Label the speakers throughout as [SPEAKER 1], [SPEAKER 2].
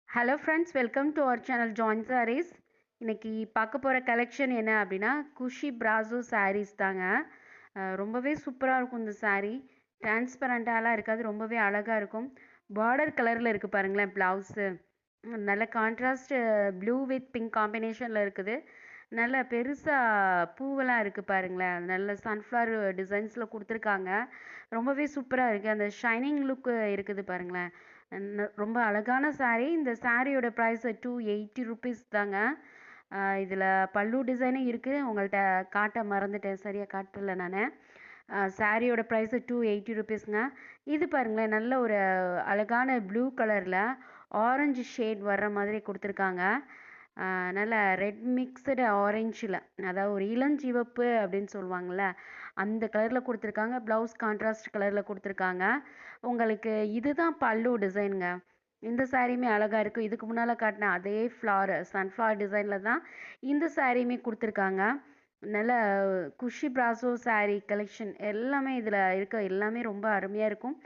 [SPEAKER 1] Hello friends, welcome to our channel join sarees. இன்னைக்கு பார்க்க போகிற கலெக்ஷன் என்ன அப்படின்னா குஷி பிராசோ சாரீஸ் தாங்க. ரொம்பவே சூப்பராக இருக்கும் இந்த saree. டிரான்ஸ்பரண்ட்டாலாம் இருக்காது, ரொம்பவே அழகாக இருக்கும். பார்டர் கலரில் இருக்குது பாருங்களேன் ப்ளவுஸு. நல்ல கான்ட்ராஸ்ட் ப்ளூ வித் பிங்க் காம்பினேஷனில் இருக்குது. நல்ல பெருசாக பூவெல்லாம் இருக்குது பாருங்களேன், நல்ல சன்ஃப்ளவர் டிசைன்ஸில் கொடுத்துருக்காங்க. ரொம்பவே சூப்பராக இருக்குது, அந்த ஷைனிங் லுக்கு இருக்குது பாருங்களேன். ரொம்ப அழகான saree. இந்த சாரியோட ப்ரைஸ் 280 ருபீஸ் தாங்க. இதில் பல்லு டிசைனும் இருக்குது, உங்கள்கிட்ட காட்ட மறந்துட்டேன், சரியாக காட்டல நான். சாரியோட ப்ரைஸ் 280 ருபீஸ்ங்க. இது பாருங்களேன், நல்ல ஒரு அழகான ப்ளூ கலரில் ஆரஞ்சு ஷேட் வர்ற மாதிரி கொடுத்துருக்காங்க. நல்ல ரெட் மிக்சடு ஆரஞ்சில், அதாவது ஒரு இளஞ்சிவப்பு அப்படின்னு சொல்லுவாங்கள்ல, அந்த கலரில் கொடுத்துருக்காங்க. ப்ளவுஸ் கான்ட்ராஸ்ட் கலரில் கொடுத்துருக்காங்க. உங்களுக்கு இதுதான் பல்லு டிசைனுங்க. இந்த சாரியுமே அழகாக இருக்குது. இதுக்கு முன்னால் காட்டின அதே சன்ஃப்ளவர் டிசைனில் தான் இந்த சாரியுமே கொடுத்துருக்காங்க. நல்ல குஷி பிராசோ saree கலெக்ஷன் எல்லாமே இதில் இருக்க எல்லாமே ரொம்ப அருமையாக இருக்கும்,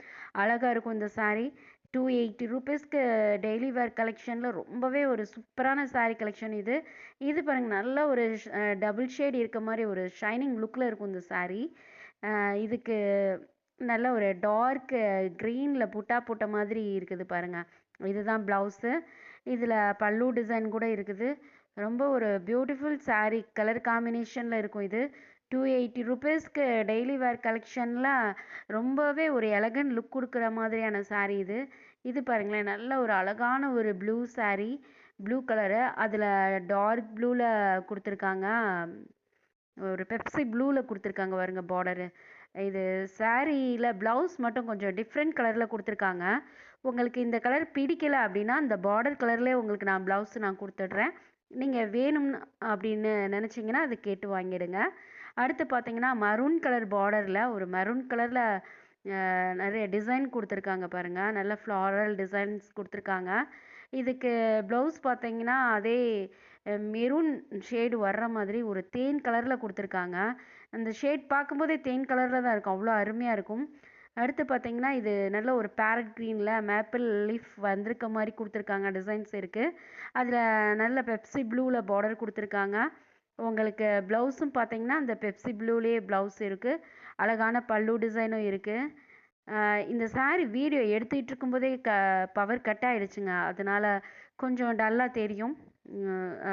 [SPEAKER 1] அழகாக இருக்கும் இந்த saree. 280 ருபீஸ்க்கு டெய்லி வேர் கலெக்ஷனில் ரொம்பவே ஒரு சூப்பரான saree கலெக்ஷன் இது. இது பாருங்கள், நல்ல ஒரு டபுள் ஷேட் இருக்க மாதிரி ஒரு ஷைனிங் லுக்கில் இருக்கும் இந்த saree. இதுக்கு நல்ல ஒரு டார்க் க்ரீனில் புட்டா போட்ட மாதிரி இருக்குது பாருங்கள். இதுதான் ப்ளவுஸு. இதில் பல்லு டிசைன் கூட இருக்குது. ரொம்ப ஒரு பியூட்டிஃபுல் saree, கலர் காம்பினேஷனில் இருக்கும் இது. 280 ருபீஸ்க்கு டெய்லி வேர் கலெக்ஷனில் ரொம்பவே ஒரு எலகண்ட் லுக் கொடுக்குற மாதிரியான saree இது. இது பாருங்களேன், நல்ல ஒரு அழகான ஒரு ப்ளூ saree, ப்ளூ கலரு. அதில் டார்க் ப்ளூவில் கொடுத்துருக்காங்க, ஒரு பெப்சி ப்ளூவில் கொடுத்துருக்காங்க பாருங்க பார்டரு. இது சாரியில் ப்ளவுஸ் மட்டும் கொஞ்சம் டிஃப்ரெண்ட் கலரில் கொடுத்துருக்காங்க. உங்களுக்கு இந்த கலர் பிடிக்கல அப்படின்னா அந்த பார்டர் கலர்லேயே உங்களுக்கு நான் ப்ளவுஸ் நான் கொடுத்துட்றேன். நீங்கள் வேணும்னு அப்படின்னு நினச்சிங்கன்னா அது கேட்டு வாங்கிடுங்க. அடுத்து பார்த்தீங்கன்னா மரூன் கலர் பார்டரில் ஒரு மரூன் கலரில் நிறைய டிசைன் கொடுத்துருக்காங்க பாருங்கள். நல்ல ஃப்ளாரல் டிசைன்ஸ் கொடுத்துருக்காங்க. இதுக்கு ப்ளவுஸ் பார்த்தீங்கன்னா அதே மெரூன் ஷேடு வர்ற மாதிரி ஒரு தேன் கலரில் கொடுத்துருக்காங்க. அந்த ஷேட் பார்க்கும்போதே தேன் கலரில் தான் இருக்கும், அவ்வளோ அருமையாக இருக்கும். அடுத்து பார்த்தீங்கன்னா இது நல்ல ஒரு பேரட் க்ரீனில் மேப்பிள் லீஃப் வந்திருக்க மாதிரி கொடுத்துருக்காங்க, டிசைன்ஸ் இருக்குது. அதில் நல்ல பெப்சி ப்ளூவில் பார்டர் கொடுத்துருக்காங்க. உங்களுக்கு ப்ளவுஸும் பார்த்தீங்கன்னா அந்த பெப்சி ப்ளூலேயே ப்ளவுஸ் இருக்குது, அழகான பல்லு டிசைனும் இருக்குது. இந்த saree வீடியோ எடுத்துகிட்டு இருக்கும்போதே பவர் கட் ஆகிடுச்சுங்க, அதனால் கொஞ்சம் டல்லாக தெரியும்,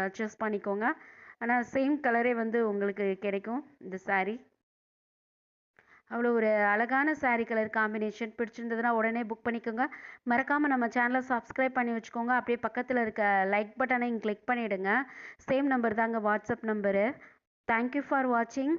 [SPEAKER 1] அட்ஜஸ்ட் பண்ணிக்கோங்க. ஆனால் சேம் கலரே வந்து உங்களுக்கு கிடைக்கும் இந்த saree. அவ்வளோ ஒரு அழகான saree கலர் காம்பினேஷன். பிடிச்சிருந்ததுன்னா உடனே புக் பண்ணிக்கோங்க. மறக்காமல் நம்ம சேனலை சப்ஸ்கிரைப் பண்ணி வச்சுக்கோங்க. அப்படியே பக்கத்தில் இருக்க லைக் பட்டனையும் கிளிக் பண்ணிவிடுங்க. சேம் நம்பர் தாங்க வாட்ஸ்அப் நம்பரு. தேங்க்யூ ஃபார் வாட்சிங்.